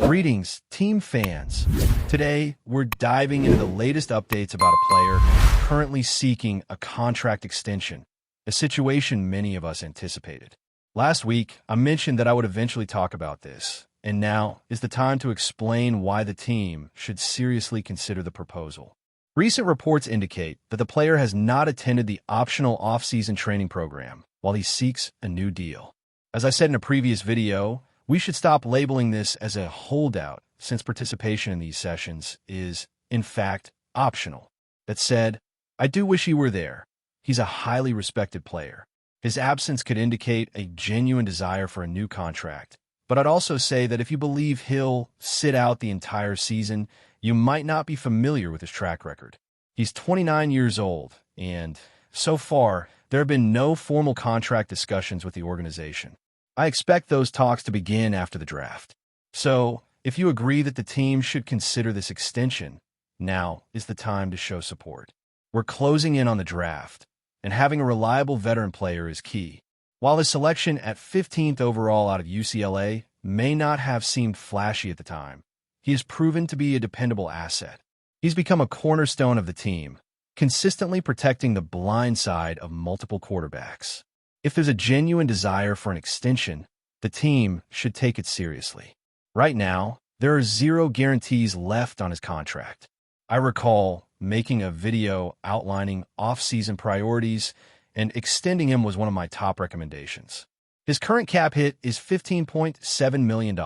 Greetings, team fans. Today, we're diving into the latest updates about a player currently seeking a contract extension, a situation many of us anticipated. Last week, I mentioned that I would eventually talk about this, and now is the time to explain why the team should seriously consider the proposal. Recent reports indicate that the player has not attended the optional off-season training program while he seeks a new deal. As I said in a previous video, we should stop labeling this as a holdout since participation in these sessions is, in fact, optional. That said, I do wish he were there. He's a highly respected player. His absence could indicate a genuine desire for a new contract. But I'd also say that if you believe he'll sit out the entire season, you might not be familiar with his track record. He's 29 years old, and so far, there have been no formal contract discussions with the organization. I expect those talks to begin after the draft. So, if you agree that the team should consider this extension, now is the time to show support. We're closing in on the draft, and having a reliable veteran player is key. While his selection at 15th overall out of UCLA may not have seemed flashy at the time, he has proven to be a dependable asset. He's become a cornerstone of the team, consistently protecting the blind side of multiple quarterbacks. If there's a genuine desire for an extension, the team should take it seriously. Right now, there are zero guarantees left on his contract. I recall making a video outlining off-season priorities, and extending him was one of my top recommendations. His current cap hit is $15.7 million,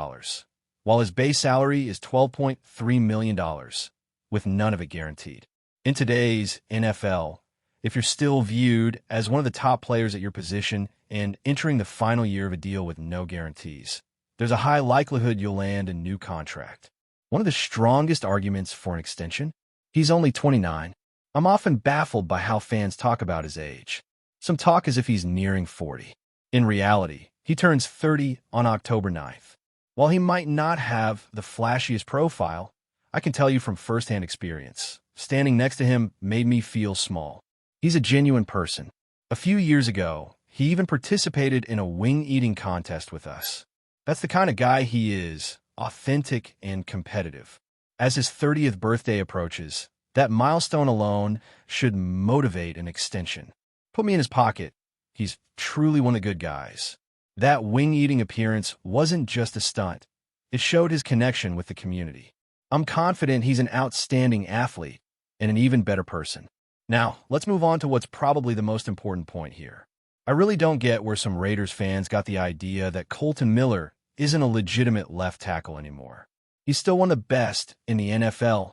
while his base salary is $12.3 million, with none of it guaranteed. In today's NFL, if you're still viewed as one of the top players at your position and entering the final year of a deal with no guarantees, there's a high likelihood you'll land a new contract. One of the strongest arguments for an extension? He's only 29. I'm often baffled by how fans talk about his age. Some talk as if he's nearing 40. In reality, he turns 30 on October 9th. While he might not have the flashiest profile, I can tell you from firsthand experience, standing next to him made me feel small. He's a genuine person. A few years ago, he even participated in a wing-eating contest with us. That's the kind of guy he is, authentic and competitive. As his 30th birthday approaches, that milestone alone should motivate an extension. Put me in his pocket. He's truly one of the good guys. That wing-eating appearance wasn't just a stunt. It showed his connection with the community. I'm confident he's an outstanding athlete and an even better person. Now, let's move on to what's probably the most important point here. I really don't get where some Raiders fans got the idea that Kolton Miller isn't a legitimate left tackle anymore. He's still one of the best in the NFL,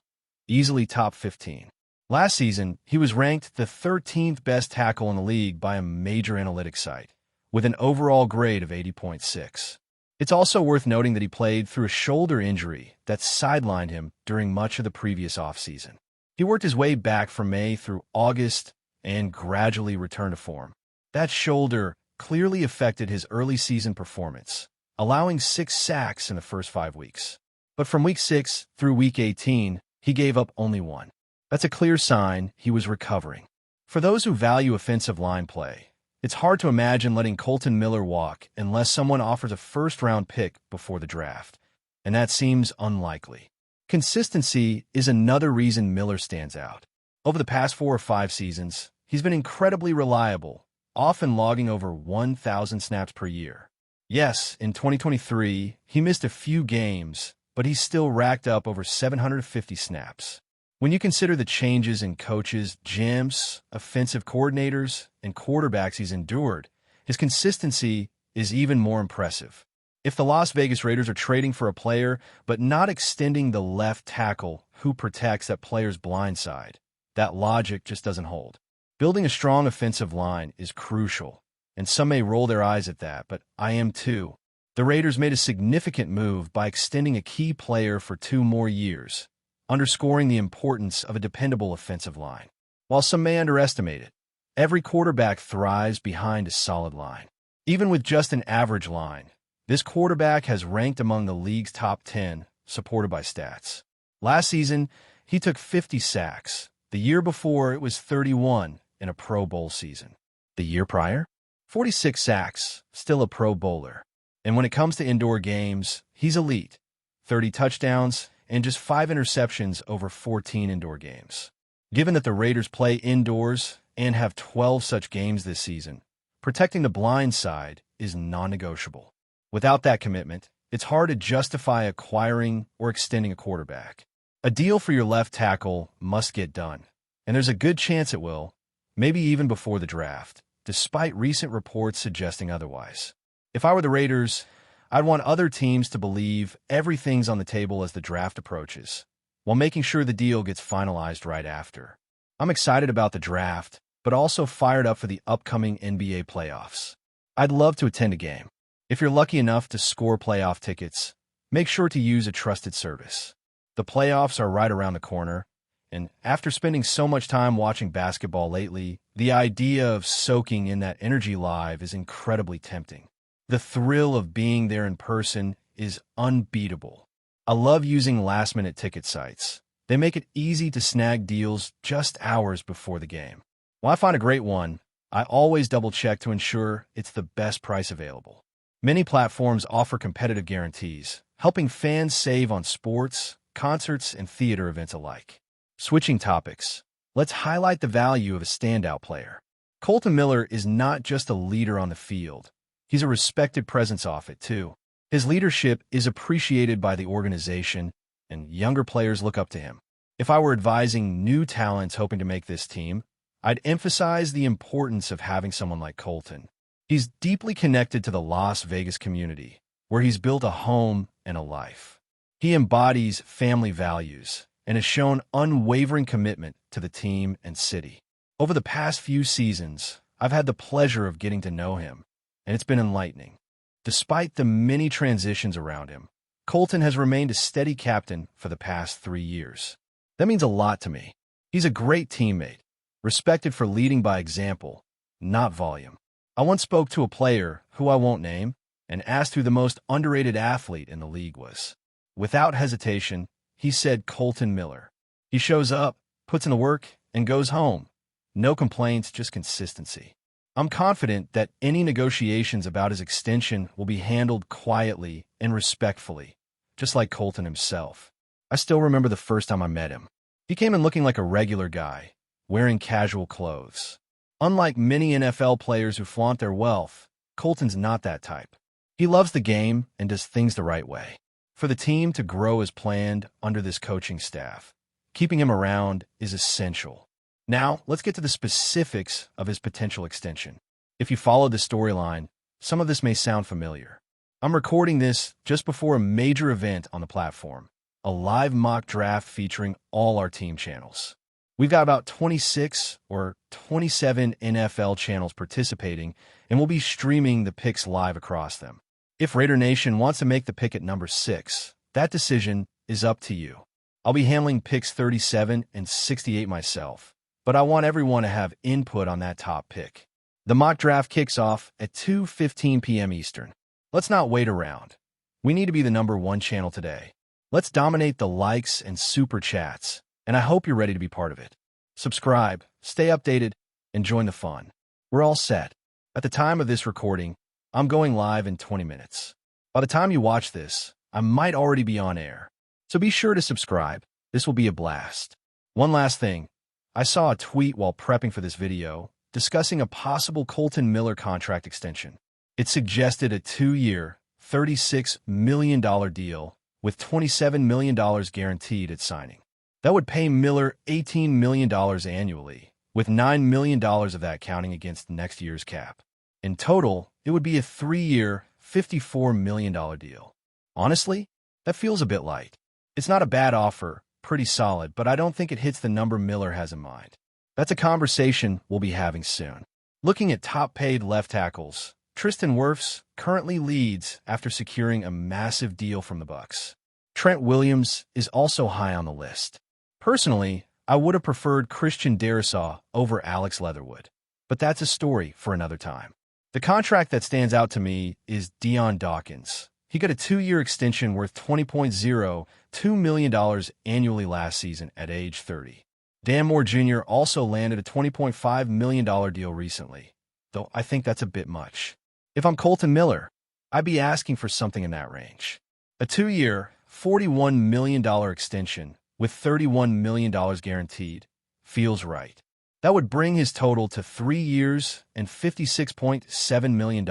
easily top 15. Last season, he was ranked the 13th best tackle in the league by a major analytics site, with an overall grade of 80.6. It's also worth noting that he played through a shoulder injury that sidelined him during much of the previous offseason. He worked his way back from May through August and gradually returned to form. That shoulder clearly affected his early season performance, allowing 6 sacks in the first 5 weeks. But from week 6 through week 18, he gave up only 1. That's a clear sign he was recovering. For those who value offensive line play, it's hard to imagine letting Kolton Miller walk unless someone offers a first-round pick before the draft, and that seems unlikely. Consistency is another reason Miller stands out. Over the past 4 or 5 seasons, he's been incredibly reliable, often logging over 1,000 snaps per year. Yes, in 2023, he missed a few games, but he's still racked up over 750 snaps. When you consider the changes in coaches, GMs, offensive coordinators, and quarterbacks he's endured, his consistency is even more impressive. If the Las Vegas Raiders are trading for a player but not extending the left tackle who protects that player's blind side, that logic just doesn't hold. Building a strong offensive line is crucial, and some may roll their eyes at that, but I am too. The Raiders made a significant move by extending a key player for 2 more years, underscoring the importance of a dependable offensive line. While some may underestimate it, every quarterback thrives behind a solid line. Even with just an average line, this quarterback has ranked among the league's top 10, supported by stats. Last season, he took 50 sacks. The year before, it was 31 in a Pro Bowl season. The year prior, 46 sacks, still a Pro Bowler. And when it comes to indoor games, he's elite. 30 touchdowns, and just 5 interceptions over 14 indoor games. Given that the Raiders play indoors and have 12 such games this season, protecting the blind side is non-negotiable. Without that commitment, it's hard to justify acquiring or extending a quarterback. A deal for your left tackle must get done, and there's a good chance it will, maybe even before the draft, despite recent reports suggesting otherwise. If I were the Raiders, I'd want other teams to believe everything's on the table as the draft approaches, while making sure the deal gets finalized right after. I'm excited about the draft, but also fired up for the upcoming NBA playoffs. I'd love to attend a game. If you're lucky enough to score playoff tickets, make sure to use a trusted service. The playoffs are right around the corner, and after spending so much time watching basketball lately, the idea of soaking in that energy live is incredibly tempting. The thrill of being there in person is unbeatable. I love using last-minute ticket sites. They make it easy to snag deals just hours before the game. When I find a great one, I always double-check to ensure it's the best price available. Many platforms offer competitive guarantees, helping fans save on sports, concerts, and theater events alike. Switching topics, let's highlight the value of a standout player. Kolton Miller is not just a leader on the field. He's a respected presence off it, too. His leadership is appreciated by the organization, and younger players look up to him. If I were advising new talents hoping to make this team, I'd emphasize the importance of having someone like Kolton. He's deeply connected to the Las Vegas community, where he's built a home and a life. He embodies family values and has shown unwavering commitment to the team and city. Over the past few seasons, I've had the pleasure of getting to know him, and it's been enlightening. Despite the many transitions around him, Kolton has remained a steady captain for the past 3 years. That means a lot to me. He's a great teammate, respected for leading by example, not volume. I once spoke to a player, who I won't name, and asked who the most underrated athlete in the league was. Without hesitation, he said Kolton Miller. He shows up, puts in the work, and goes home. No complaints, just consistency. I'm confident that any negotiations about his extension will be handled quietly and respectfully, just like Kolton himself. I still remember the first time I met him. He came in looking like a regular guy, wearing casual clothes. Unlike many NFL players who flaunt their wealth, Kolton's not that type. He loves the game and does things the right way. For the team to grow as planned under this coaching staff, keeping him around is essential. Now, let's get to the specifics of his potential extension. If you followed the storyline, some of this may sound familiar. I'm recording this just before a major event on the platform, a live mock draft featuring all our team channels. We've got about 26 or 27 NFL channels participating, and we'll be streaming the picks live across them. If Raider Nation wants to make the pick at number 6, that decision is up to you. I'll be handling picks 37 and 68 myself, but I want everyone to have input on that top pick. The mock draft kicks off at 2:15 p.m. Eastern. Let's not wait around. We need to be the number 1 channel today. Let's dominate the likes and super chats, and I hope you're ready to be part of it. Subscribe, stay updated, and join the fun. We're all set. At the time of this recording, I'm going live in 20 minutes. By the time you watch this, I might already be on air. So be sure to subscribe. This will be a blast. One last thing. I saw a tweet while prepping for this video discussing a possible Kolton Miller contract extension. It suggested a 2-year, $36 million deal with $27 million guaranteed at signing. That would pay Miller $18 million annually, with $9 million of that counting against next year's cap. In total, it would be a 3-year, $54 million deal. Honestly, that feels a bit light. It's not a bad offer, pretty solid, but I don't think it hits the number Miller has in mind. That's a conversation we'll be having soon. Looking at top-paid left tackles, Tristan Wirfs currently leads after securing a massive deal from the Bucs. Trent Williams is also high on the list. Personally, I would have preferred Christian Darrisaw over Alex Leatherwood, but that's a story for another time. The contract that stands out to me is Dion Dawkins. He got a 2-year extension worth $20.02 million annually last season at age 30. Dan Moore Jr. also landed a $20.5 million deal recently, though I think that's a bit much. If I'm Kolton Miller, I'd be asking for something in that range. A 2-year, $41 million extension with $31 million guaranteed feels right. That would bring his total to 3 years and $56.7 million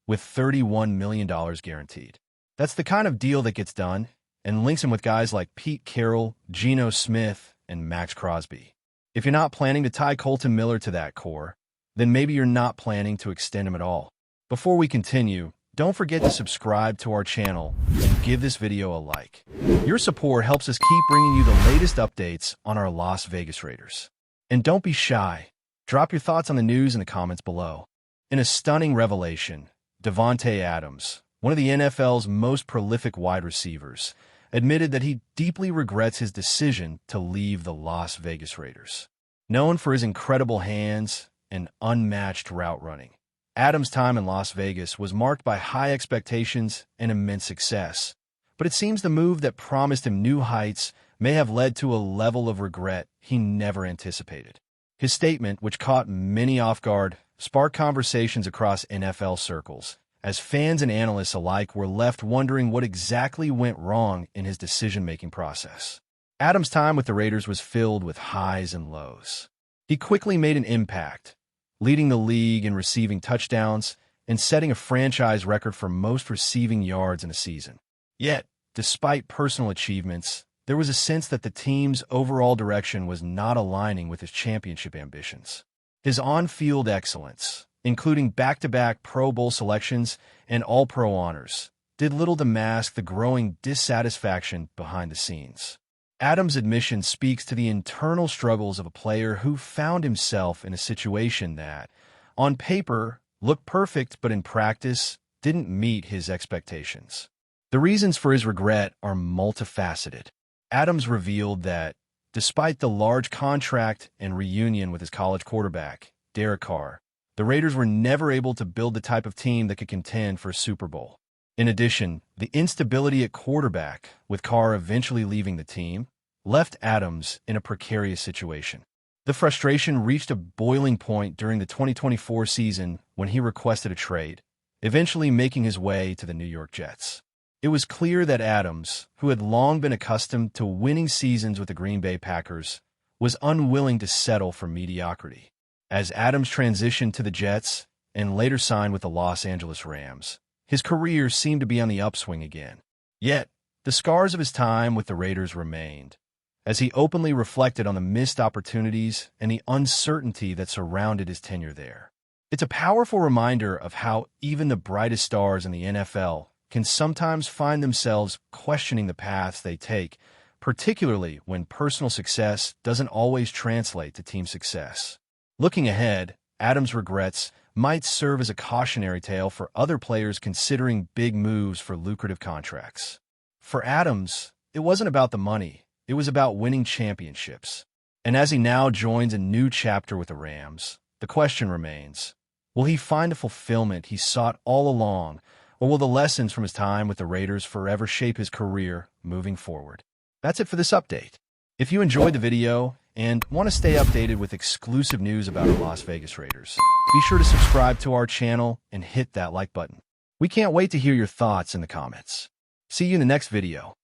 with $31 million guaranteed. That's the kind of deal that gets done and links him with guys like Pete Carroll, Geno Smith, and Max Crosby. If you're not planning to tie Kolton Miller to that core, then maybe you're not planning to extend him at all. Before we continue, don't forget to subscribe to our channel and give this video a like. Your support helps us keep bringing you the latest updates on our Las Vegas Raiders. And don't be shy. Drop your thoughts on the news in the comments below. In a stunning revelation, Davante Adams, one of the NFL's most prolific wide receivers, admitted that he deeply regrets his decision to leave the Las Vegas Raiders. Known for his incredible hands and unmatched route running, Adams' time in Las Vegas was marked by high expectations and immense success. But it seems the move that promised him new heights may have led to a level of regret he never anticipated. His statement, which caught many off guard, sparked conversations across NFL circles, as fans and analysts alike were left wondering what exactly went wrong in his decision-making process. Adams' time with the Raiders was filled with highs and lows. He quickly made an impact, leading the league in receiving touchdowns and setting a franchise record for most receiving yards in a season. Yet, despite personal achievements, there was a sense that the team's overall direction was not aligning with his championship ambitions. His on-field excellence, including back-to-back Pro Bowl selections and All-Pro honors, did little to mask the growing dissatisfaction behind the scenes. Adams' admission speaks to the internal struggles of a player who found himself in a situation that, on paper, looked perfect but in practice didn't meet his expectations. The reasons for his regret are multifaceted. Adams revealed that, despite the large contract and reunion with his college quarterback, Derek Carr, the Raiders were never able to build the type of team that could contend for a Super Bowl. In addition, the instability at quarterback, with Carr eventually leaving the team, left Adams in a precarious situation. The frustration reached a boiling point during the 2024 season when he requested a trade, eventually making his way to the New York Jets. It was clear that Adams, who had long been accustomed to winning seasons with the Green Bay Packers, was unwilling to settle for mediocrity. As Adams transitioned to the Jets and later signed with the Los Angeles Rams, his career seemed to be on the upswing again. Yet, the scars of his time with the Raiders remained, as he openly reflected on the missed opportunities and the uncertainty that surrounded his tenure there. It's a powerful reminder of how even the brightest stars in the NFL can sometimes find themselves questioning the paths they take, particularly when personal success doesn't always translate to team success. Looking ahead, Adams' regrets might serve as a cautionary tale for other players considering big moves for lucrative contracts. For Adams, it wasn't about the money, it was about winning championships. And as he now joins a new chapter with the Rams, the question remains, will he find the fulfillment he sought all along, or will the lessons from his time with the Raiders forever shape his career moving forward? That's it for this update. If you enjoyed the video and want to stay updated with exclusive news about our Las Vegas Raiders, be sure to subscribe to our channel and hit that like button. We can't wait to hear your thoughts in the comments. See you in the next video.